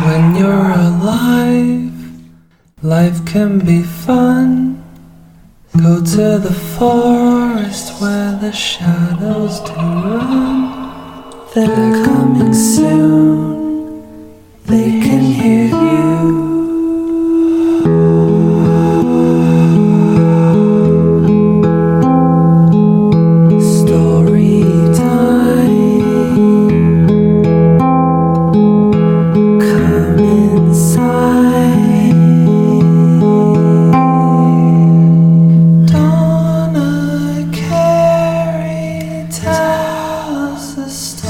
When you're alive, life can be fun. Go to the forest where the shadows do run. They're coming soon, they can hear you. Story time. Come inside. Donna, Kerri tells the story.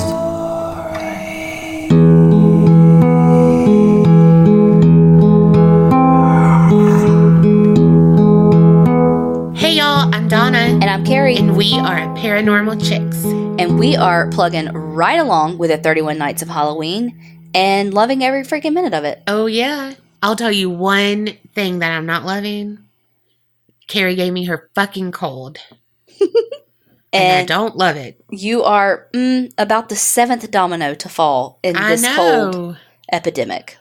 Hey y'all, I'm Donna. And I'm Kerri. And we are Paranormal Chicks. And we are plugging right along with the 31 Nights of Halloween and loving every freaking minute of it. Oh yeah. I'll tell you one thing that I'm not loving. Kerri gave me her fucking cold. and I don't love it. You are about the 7th domino to fall in this cold epidemic.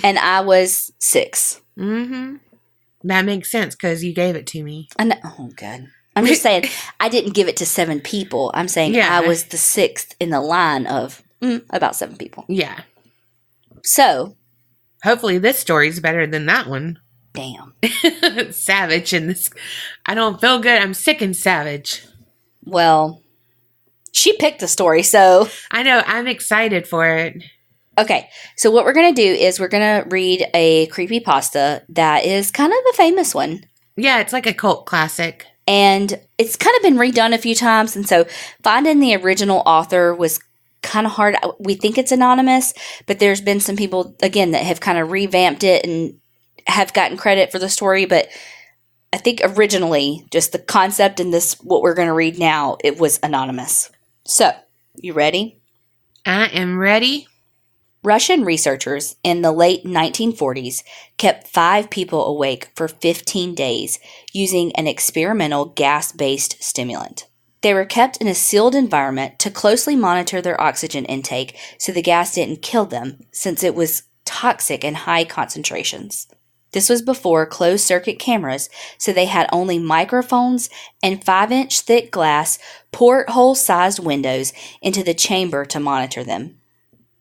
And I was 6. Mm-hmm. That makes sense because you gave it to me. I know. Oh, God. I'm just saying, I didn't give it to 7 people. I'm saying I was the 6th in the line of about 7 people. Yeah. So. Hopefully this story's better than that one. Damn. Savage in this. I don't feel good. I'm sick and savage. Well, she picked the story, so. I know. I'm excited for it. Okay, so what we're going to do is we're going to read a creepypasta that is kind of a famous one. Yeah, it's like a cult classic. And it's kind of been redone a few times, and so finding the original author was kind of hard. We think it's anonymous, but there's been some people, again, that have kind of revamped it and have gotten credit for the story, but I think originally, just the concept in this, what we're going to read now, it was anonymous. So, you ready? I am ready. Russian researchers in the late 1940s kept 5 people awake for 15 days using an experimental gas-based stimulant. They were kept in a sealed environment to closely monitor their oxygen intake so the gas didn't kill them, since it was toxic in high concentrations. This was before closed-circuit cameras, so they had only microphones and 5-inch thick glass porthole-sized windows into the chamber to monitor them.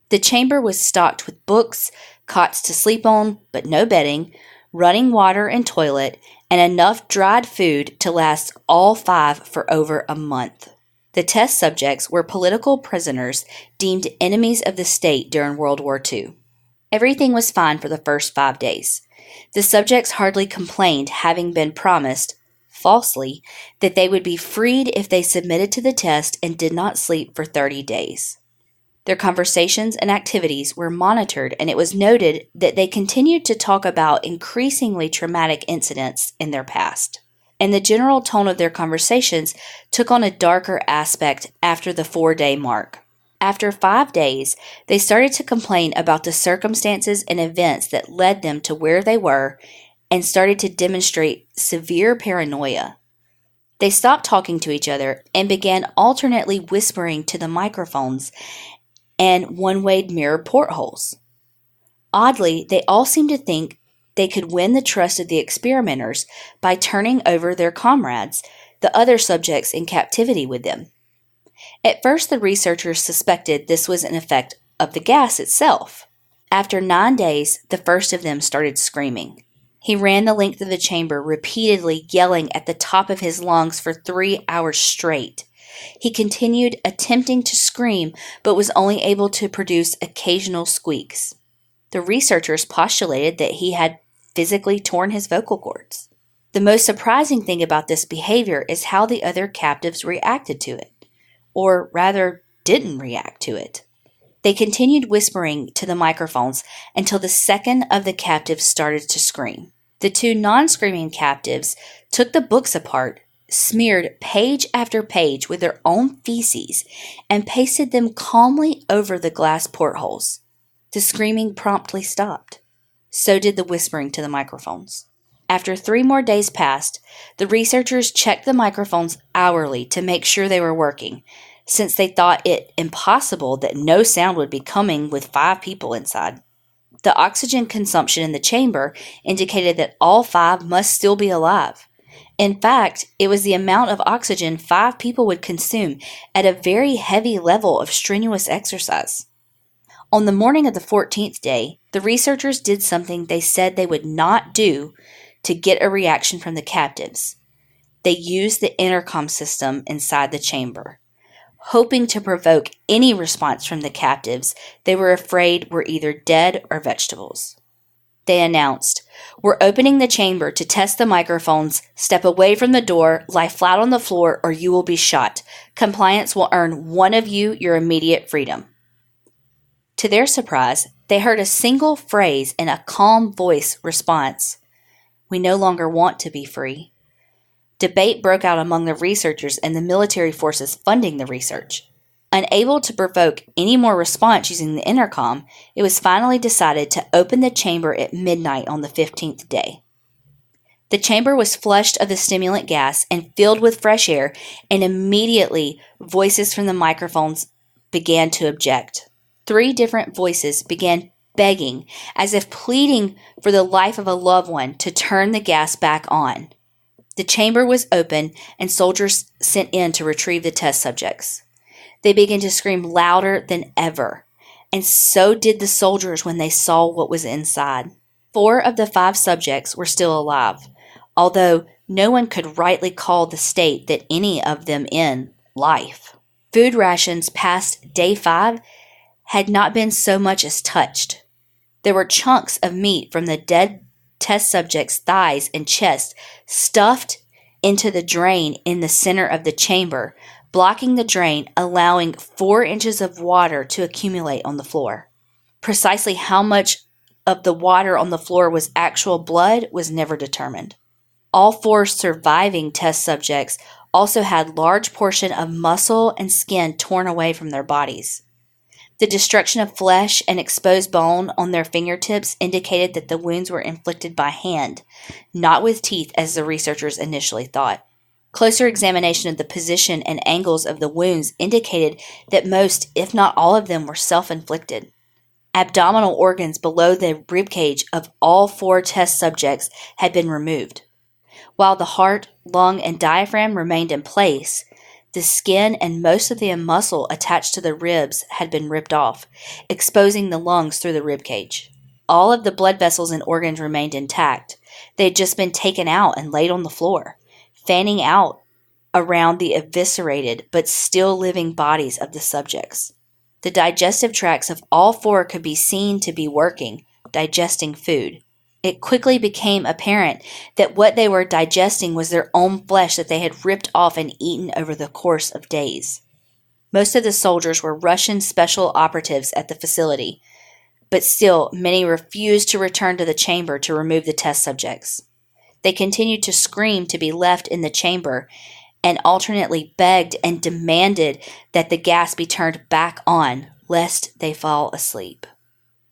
The chamber was stocked with books, cots to sleep on, but no bedding, running water and toilet, and enough dried food to last all 5 for over a month. The test subjects were political prisoners deemed enemies of the state during World War II. Everything was fine for the first 5 days. The subjects hardly complained, having been promised, falsely, that they would be freed if they submitted to the test and did not sleep for 30 days. Their conversations and activities were monitored, and it was noted that they continued to talk about increasingly traumatic incidents in their past. And the general tone of their conversations took on a darker aspect after the 4-day mark. After 5 days, they started to complain about the circumstances and events that led them to where they were and started to demonstrate severe paranoia. They stopped talking to each other and began alternately whispering to the microphones and one-way mirror portholes. Oddly, they all seemed to think they could win the trust of the experimenters by turning over their comrades, the other subjects in captivity with them. At first, the researchers suspected this was an effect of the gas itself. After 9 days, the first of them started screaming. He ran the length of the chamber, repeatedly yelling at the top of his lungs for 3 hours straight. He continued attempting to scream, but was only able to produce occasional squeaks. The researchers postulated that he had physically torn his vocal cords. The most surprising thing about this behavior is how the other captives reacted to it, or rather, didn't react to it. They continued whispering to the microphones until the second of the captives started to scream. The 2 non-screaming captives took the books apart, smeared page after page with their own feces, and pasted them calmly over the glass portholes. The screaming promptly stopped. So did the whispering to the microphones. After 3 more days passed, the researchers checked the microphones hourly to make sure they were working, since they thought it impossible that no sound would be coming with 5 people inside. The oxygen consumption in the chamber indicated that all 5 must still be alive. In fact, it was the amount of oxygen 5 people would consume at a very heavy level of strenuous exercise. On the morning of the 14th day, the researchers did something they said they would not do to get a reaction from the captives. They used the intercom system inside the chamber, hoping to provoke any response from the captives they were afraid were either dead or vegetables. They announced, "We're opening the chamber to test the microphones. Step away from the door, lie flat on the floor, or you will be shot. Compliance will earn one of you your immediate freedom." To their surprise, they heard a single phrase in a calm voice response, "We no longer want to be free." Debate broke out among the researchers and the military forces funding the research. Unable to provoke any more response using the intercom, it was finally decided to open the chamber at midnight on the 15th day. The chamber was flushed of the stimulant gas and filled with fresh air, and immediately voices from the microphones began to object. 3 different voices began begging, as if pleading for the life of a loved one, to turn the gas back on. The chamber was open, and soldiers sent in to retrieve the test subjects. They began to scream louder than ever, and so did the soldiers when they saw what was inside. 4 of the 5 subjects were still alive, although no one could rightly call the state that any of them in life. Food rations past day 5 had not been so much as touched. There were chunks of meat from the dead test subjects' thighs and chest stuffed into the drain in the center of the chamber, blocking the drain, allowing 4 inches of water to accumulate on the floor. Precisely how much of the water on the floor was actual blood was never determined. All 4 surviving test subjects also had large portion of muscle and skin torn away from their bodies. The destruction of flesh and exposed bone on their fingertips indicated that the wounds were inflicted by hand, not with teeth as the researchers initially thought. Closer examination of the position and angles of the wounds indicated that most, if not all of them, were self-inflicted. Abdominal organs below the ribcage of all 4 test subjects had been removed. While the heart, lung, and diaphragm remained in place, the skin and most of the muscle attached to the ribs had been ripped off, exposing the lungs through the ribcage. All of the blood vessels and organs remained intact. They had just been taken out and laid on the floor, fanning out around the eviscerated but still living bodies of the subjects. The digestive tracts of all 4 could be seen to be working, digesting food. It quickly became apparent that what they were digesting was their own flesh that they had ripped off and eaten over the course of days. Most of the soldiers were Russian special operatives at the facility, but still many refused to return to the chamber to remove the test subjects. They continued to scream to be left in the chamber and alternately begged and demanded that the gas be turned back on, lest they fall asleep.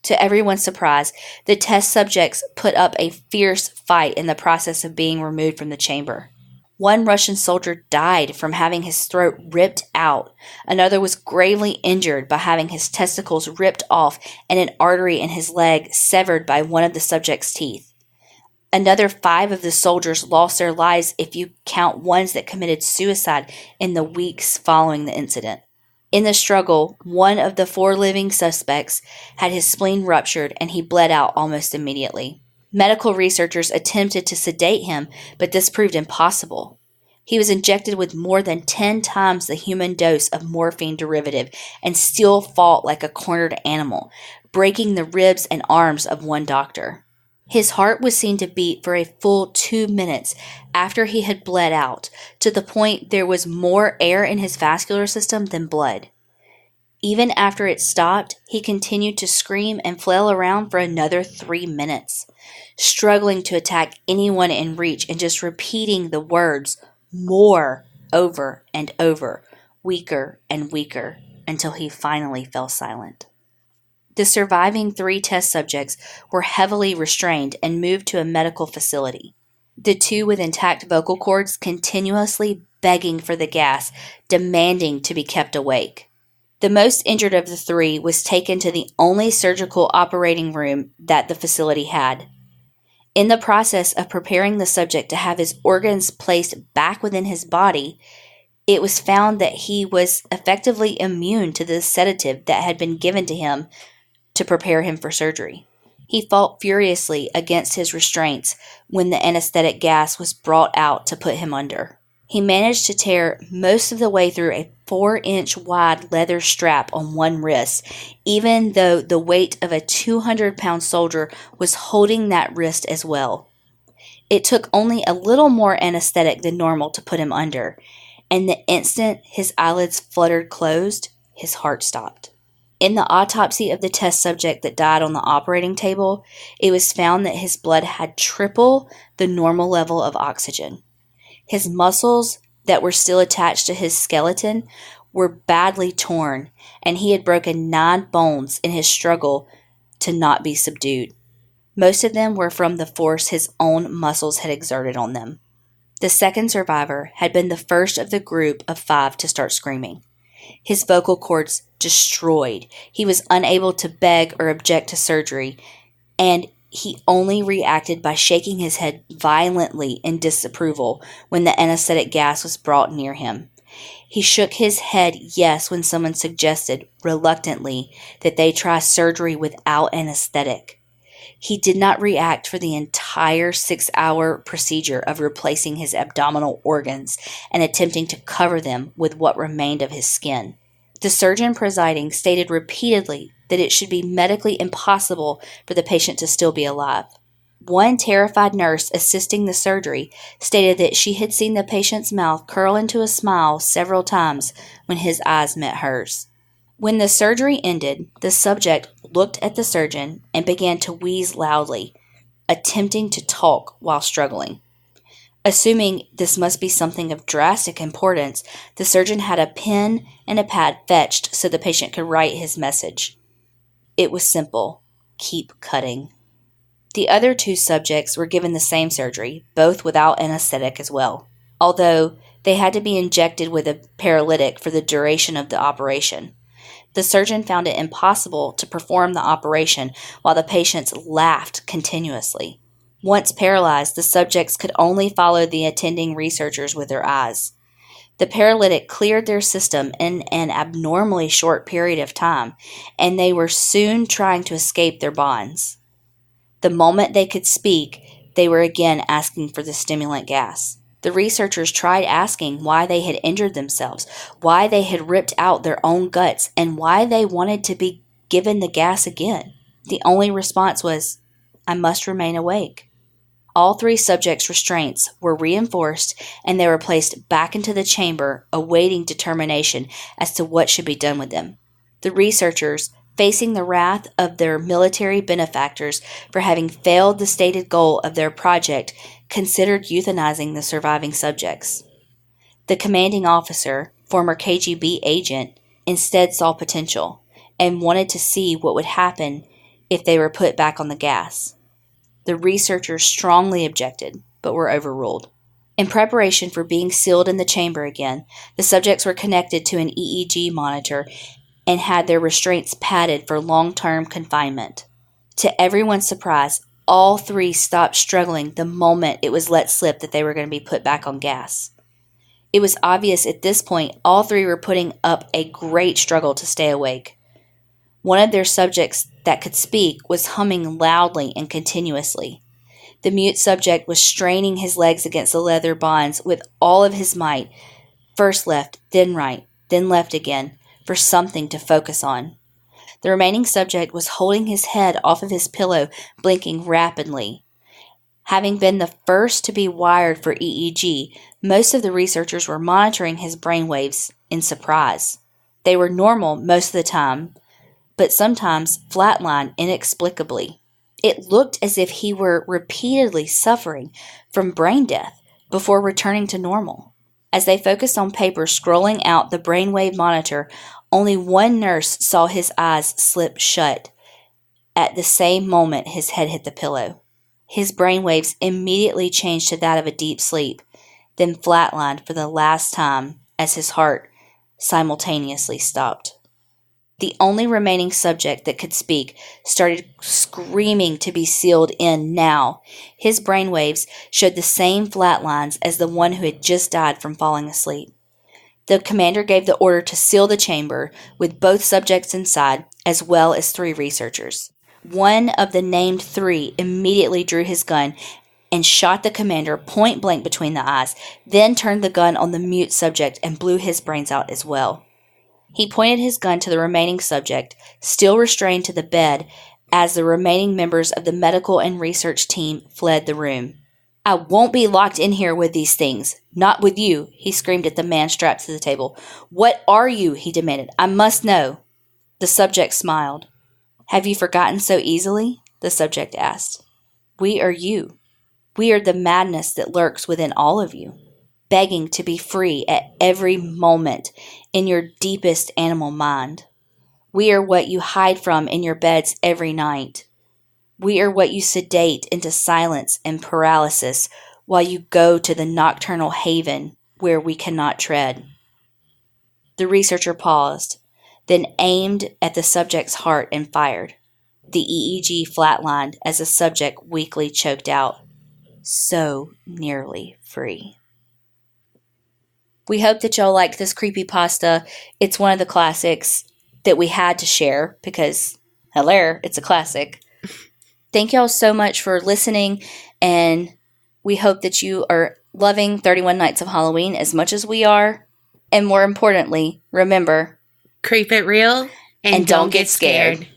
To everyone's surprise, the test subjects put up a fierce fight in the process of being removed from the chamber. One Russian soldier died from having his throat ripped out. Another was gravely injured by having his testicles ripped off and an artery in his leg severed by one of the subject's teeth. Another 5 of the soldiers lost their lives if you count ones that committed suicide in the weeks following the incident. In the struggle, one of the 4 living suspects had his spleen ruptured and he bled out almost immediately. Medical researchers attempted to sedate him, but this proved impossible. He was injected with more than 10 times the human dose of morphine derivative and still fought like a cornered animal, breaking the ribs and arms of one doctor. His heart was seen to beat for a full 2 minutes after he had bled out, to the point there was more air in his vascular system than blood. Even after it stopped, he continued to scream and flail around for another 3 minutes, struggling to attack anyone in reach and just repeating the words "more" over and over, weaker and weaker, until he finally fell silent. The surviving 3 test subjects were heavily restrained and moved to a medical facility. The 2 with intact vocal cords continuously begging for the gas, demanding to be kept awake. The most injured of the three was taken to the only surgical operating room that the facility had. In the process of preparing the subject to have his organs placed back within his body, it was found that he was effectively immune to the sedative that had been given to him to prepare him for surgery. He fought furiously against his restraints when the anesthetic gas was brought out to put him under. He managed to tear most of the way through a 4-inch wide leather strap on one wrist, even though the weight of a 200-pound soldier was holding that wrist as well. It took only a little more anesthetic than normal to put him under, and the instant his eyelids fluttered closed, his heart stopped. In the autopsy of the test subject that died on the operating table, it was found that his blood had triple the normal level of oxygen. His muscles that were still attached to his skeleton were badly torn, and he had broken 9 bones in his struggle to not be subdued. Most of them were from the force his own muscles had exerted on them. The second survivor had been the first of the group of 5 to start screaming. His vocal cords destroyed. He was unable to beg or object to surgery, and he only reacted by shaking his head violently in disapproval when the anesthetic gas was brought near him. He shook his head yes when someone suggested, reluctantly, that they try surgery without anesthetic. He did not react for the entire 6-hour procedure of replacing his abdominal organs and attempting to cover them with what remained of his skin. The surgeon presiding stated repeatedly that it should be medically impossible for the patient to still be alive. One terrified nurse assisting the surgery stated that she had seen the patient's mouth curl into a smile several times when his eyes met hers. When the surgery ended, the subject looked at the surgeon and began to wheeze loudly, attempting to talk while struggling. Assuming this must be something of drastic importance, the surgeon had a pen and a pad fetched so the patient could write his message. It was simple: keep cutting. The other 2 subjects were given the same surgery, both without anesthetic as well, although they had to be injected with a paralytic for the duration of the operation. The surgeon found it impossible to perform the operation while the patients laughed continuously. Once paralyzed, the subjects could only follow the attending researchers with their eyes. The paralytic cleared their system in an abnormally short period of time, and they were soon trying to escape their bonds. The moment they could speak, they were again asking for the stimulant gas. The researchers tried asking why they had injured themselves, why they had ripped out their own guts, and why they wanted to be given the gas again. The only response was, "I must remain awake." All 3 subjects' restraints were reinforced, and they were placed back into the chamber, awaiting determination as to what should be done with them. The researchers, facing the wrath of their military benefactors for having failed the stated goal of their project, considered euthanizing the surviving subjects. The commanding officer, former KGB agent, instead saw potential and wanted to see what would happen if they were put back on the gas. The researchers strongly objected, but were overruled. In preparation for being sealed in the chamber again, the subjects were connected to an EEG monitor and had their restraints padded for long-term confinement. To everyone's surprise, all 3 stopped struggling the moment it was let slip that they were going to be put back on gas. It was obvious at this point all 3 were putting up a great struggle to stay awake. One of their subjects that could speak was humming loudly and continuously. The mute subject was straining his legs against the leather bonds with all of his might, first left, then right, then left again, for something to focus on. The remaining subject was holding his head off of his pillow, blinking rapidly. Having been the first to be wired for EEG, most of the researchers were monitoring his brainwaves in surprise. They were normal most of the time, but sometimes flatline inexplicably. It looked as if he were repeatedly suffering from brain death before returning to normal. As they focused on paper scrolling out the brainwave monitor, only one nurse saw his eyes slip shut. At the same moment, his head hit the pillow. His brainwaves immediately changed to that of a deep sleep, then flatlined for the last time as his heart simultaneously stopped. The only remaining subject that could speak started screaming to be sealed in now. His brainwaves showed the same flat lines as the one who had just died from falling asleep. The commander gave the order to seal the chamber with both subjects inside, as well as 3 researchers. One of the named 3 immediately drew his gun and shot the commander point blank between the eyes, then turned the gun on the mute subject and blew his brains out as well. He pointed his gun to the remaining subject, still restrained to the bed, as the remaining members of the medical and research team fled the room. "I won't be locked in here with these things. Not with you," he screamed at the man strapped to the table. "What are you?" he demanded. "I must know." The subject smiled. "Have you forgotten so easily?" the subject asked. "We are you. We are the madness that lurks within all of you, begging to be free at every moment in your deepest animal mind. We are what you hide from in your beds every night. We are what you sedate into silence and paralysis while you go to the nocturnal haven where we cannot tread." The researcher paused, then aimed at the subject's heart and fired. The EEG flatlined as the subject weakly choked out, "So nearly free." We hope that y'all liked this creepypasta. It's one of the classics that we had to share because, hello, it's a classic. Thank y'all so much for listening, and we hope that you are loving 31 Nights of Halloween as much as we are. And more importantly, remember, Creep it real and don't get scared.